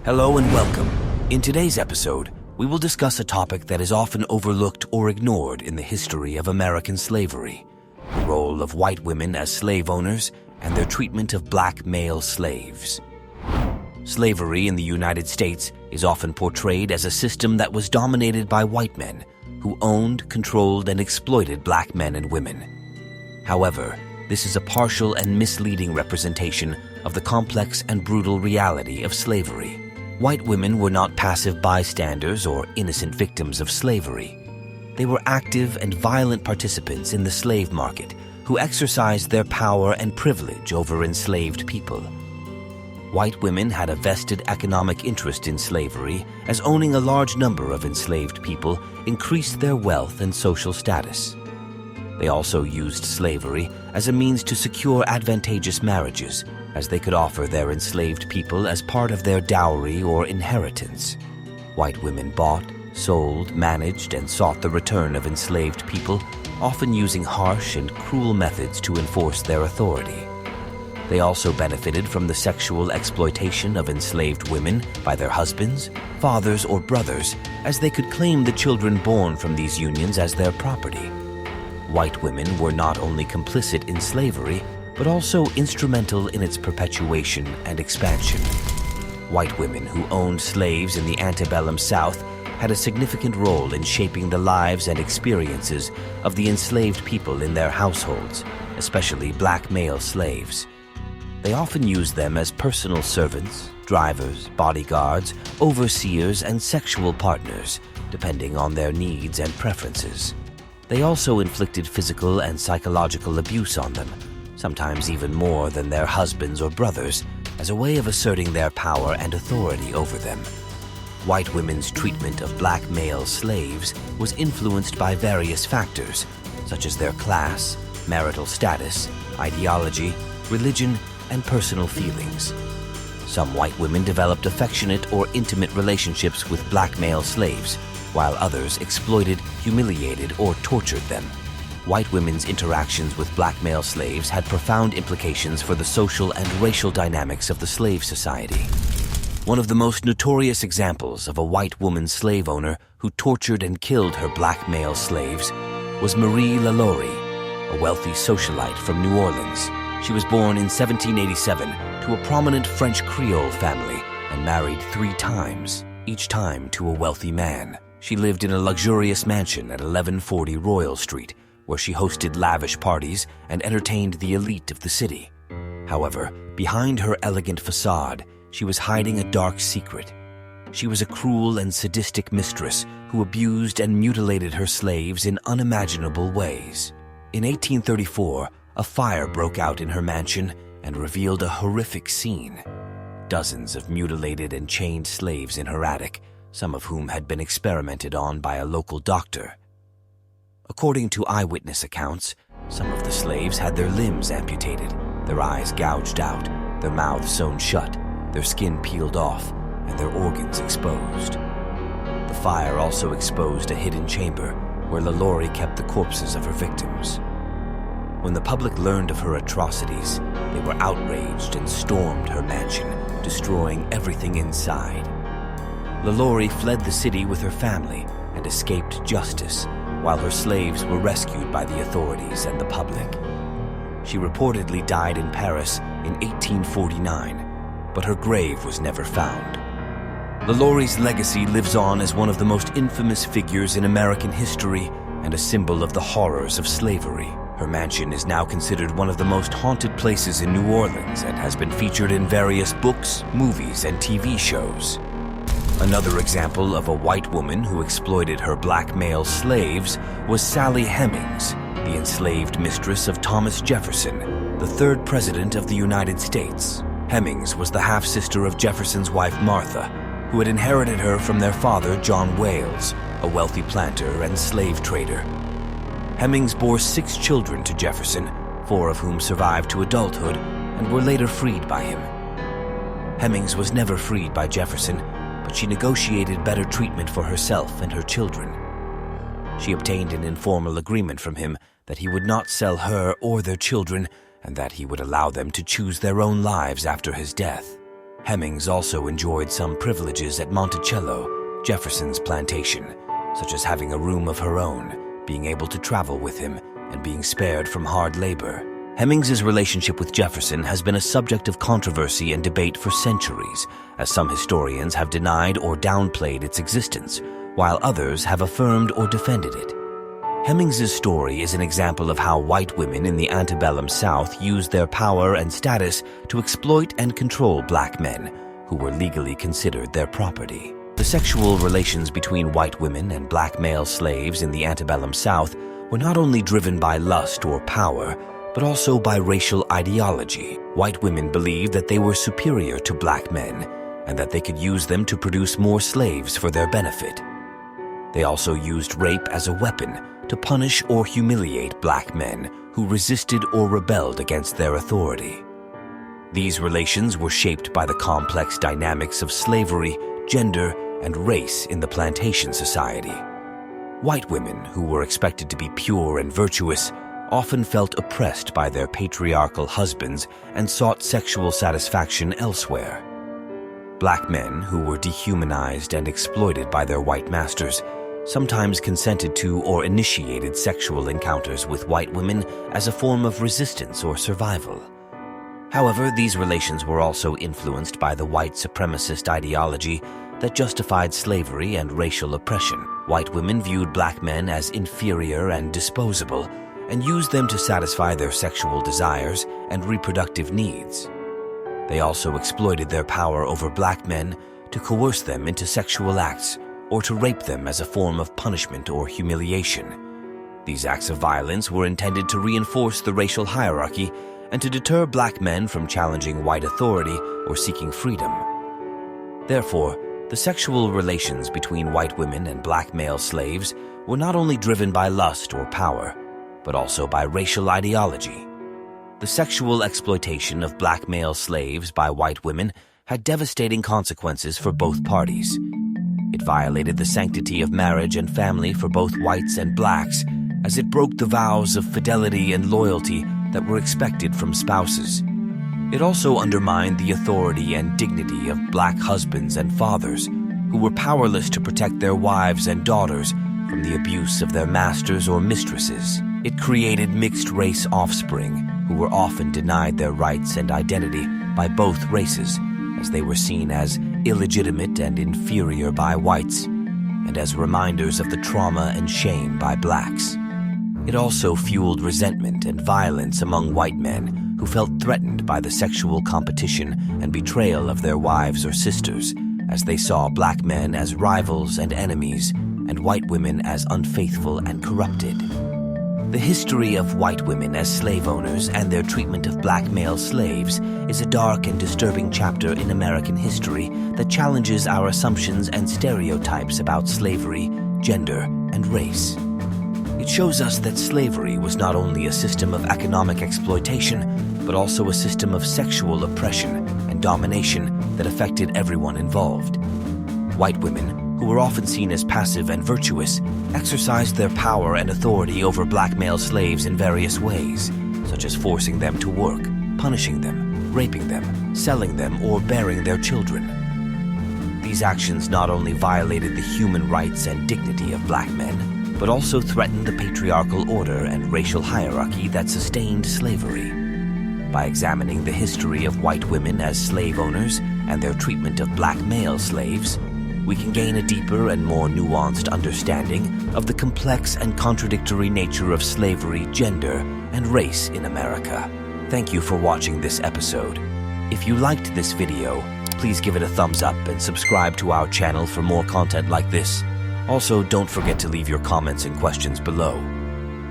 Hello and welcome. In today's episode, we will discuss a topic that is often overlooked or ignored in the history of American slavery: the role of white women as slave owners and their treatment of black male slaves. Slavery in the United States is often portrayed as a system that was dominated by white men who owned, controlled, and exploited black men and women. However, this is a partial and misleading representation of the complex and brutal reality of slavery. White women were not passive bystanders or innocent victims of slavery. They were active and violent participants in the slave market who exercised their power and privilege over enslaved people. White women had a vested economic interest in slavery, as owning a large number of enslaved people increased their wealth and social status. They also used slavery as a means to secure advantageous marriages, as they could offer their enslaved people as part of their dowry or inheritance. White women bought, sold, managed, and sought the return of enslaved people, often using harsh and cruel methods to enforce their authority. They also benefited from the sexual exploitation of enslaved women by their husbands, fathers, or brothers, as they could claim the children born from these unions as their property. White women were not only complicit in slavery, but also instrumental in its perpetuation and expansion. White women who owned slaves in the antebellum South had a significant role in shaping the lives and experiences of the enslaved people in their households, especially black male slaves. They often used them as personal servants, drivers, bodyguards, overseers, and sexual partners, depending on their needs and preferences. They also inflicted physical and psychological abuse on them, sometimes even more than their husbands or brothers, as a way of asserting their power and authority over them. White women's treatment of black male slaves was influenced by various factors, such as their class, marital status, ideology, religion, and personal feelings. Some white women developed affectionate or intimate relationships with black male slaves, while others exploited, humiliated, or tortured them. White women's interactions with black male slaves had profound implications for the social and racial dynamics of the slave society. One of the most notorious examples of a white woman slave owner who tortured and killed her black male slaves was Marie LaLaurie, a wealthy socialite from New Orleans. She was born in 1787 to a prominent French Creole family and married 3 times, each time to a wealthy man. She lived in a luxurious mansion at 1140 Royal Street, where she hosted lavish parties and entertained the elite of the city. However, behind her elegant facade, she was hiding a dark secret. She was a cruel and sadistic mistress who abused and mutilated her slaves in unimaginable ways. In 1834, a fire broke out in her mansion and revealed a horrific scene. Dozens of mutilated and chained slaves in her attic, some of whom had been experimented on by a local doctor. According to eyewitness accounts, some of the slaves had their limbs amputated, their eyes gouged out, their mouths sewn shut, their skin peeled off, and their organs exposed. The fire also exposed a hidden chamber where LaLaurie kept the corpses of her victims. When the public learned of her atrocities, they were outraged and stormed her mansion, destroying everything inside. LaLaurie fled the city with her family and escaped justice, while her slaves were rescued by the authorities and the public. She reportedly died in Paris in 1849, but her grave was never found. LaLaurie's legacy lives on as one of the most infamous figures in American history and a symbol of the horrors of slavery. Her mansion is now considered one of the most haunted places in New Orleans and has been featured in various books, movies, and TV shows. Another example of a white woman who exploited her black male slaves was Sally Hemings, the enslaved mistress of Thomas Jefferson, the 3rd President of the United States. Hemings was the half-sister of Jefferson's wife Martha, who had inherited her from their father John Wales, a wealthy planter and slave trader. Hemings bore 6 children to Jefferson, 4 of whom survived to adulthood and were later freed by him. Hemings was never freed by Jefferson, but she negotiated better treatment for herself and her children. She obtained an informal agreement from him that he would not sell her or their children, and that he would allow them to choose their own lives after his death. Hemings also enjoyed some privileges at Monticello, Jefferson's plantation, such as having a room of her own, being able to travel with him, and being spared from hard labor. Hemings's relationship with Jefferson has been a subject of controversy and debate for centuries, as some historians have denied or downplayed its existence, while others have affirmed or defended it. Hemings's story is an example of how white women in the antebellum South used their power and status to exploit and control black men, who were legally considered their property. The sexual relations between white women and black male slaves in the antebellum South were not only driven by lust or power, but also by racial ideology. White women believed that they were superior to black men, and that they could use them to produce more slaves for their benefit. They also used rape as a weapon to punish or humiliate black men who resisted or rebelled against their authority. These relations were shaped by the complex dynamics of slavery, gender, and race in the plantation society. White women, who were expected to be pure and virtuous, often felt oppressed by their patriarchal husbands and sought sexual satisfaction elsewhere. Black men, who were dehumanized and exploited by their white masters, sometimes consented to or initiated sexual encounters with white women as a form of resistance or survival. However, these relations were also influenced by the white supremacist ideology that justified slavery and racial oppression. White women viewed black men as inferior and disposable, and used them to satisfy their sexual desires and reproductive needs. They also exploited their power over black men to coerce them into sexual acts or to rape them as a form of punishment or humiliation. These acts of violence were intended to reinforce the racial hierarchy and to deter black men from challenging white authority or seeking freedom. Therefore, the sexual relations between white women and black male slaves were not only driven by lust or power, but also by racial ideology. The sexual exploitation of black male slaves by white women had devastating consequences for both parties. It violated the sanctity of marriage and family for both whites and blacks, as it broke the vows of fidelity and loyalty that were expected from spouses. It also undermined the authority and dignity of black husbands and fathers, who were powerless to protect their wives and daughters from the abuse of their masters or mistresses. It created mixed-race offspring, who were often denied their rights and identity by both races, as they were seen as illegitimate and inferior by whites, and as reminders of the trauma and shame by blacks. It also fueled resentment and violence among white men who felt threatened by the sexual competition and betrayal of their wives or sisters, as they saw black men as rivals and enemies, and white women as unfaithful and corrupted. The history of white women as slave owners and their treatment of black male slaves is a dark and disturbing chapter in American history that challenges our assumptions and stereotypes about slavery, gender, and race. It shows us that slavery was not only a system of economic exploitation, but also a system of sexual oppression and domination that affected everyone involved. White women, who were often seen as passive and virtuous, exercised their power and authority over black male slaves in various ways, such as forcing them to work, punishing them, raping them, selling them, or bearing their children. These actions not only violated the human rights and dignity of black men, but also threatened the patriarchal order and racial hierarchy that sustained slavery. By examining the history of white women as slave owners and their treatment of black male slaves, we can gain a deeper and more nuanced understanding of the complex and contradictory nature of slavery, gender, and race in America. Thank you for watching this episode. If you liked this video, please give it a thumbs up and subscribe to our channel for more content like this. Also, don't forget to leave your comments and questions below.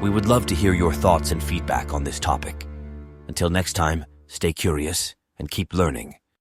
We would love to hear your thoughts and feedback on this topic. Until next time, stay curious and keep learning.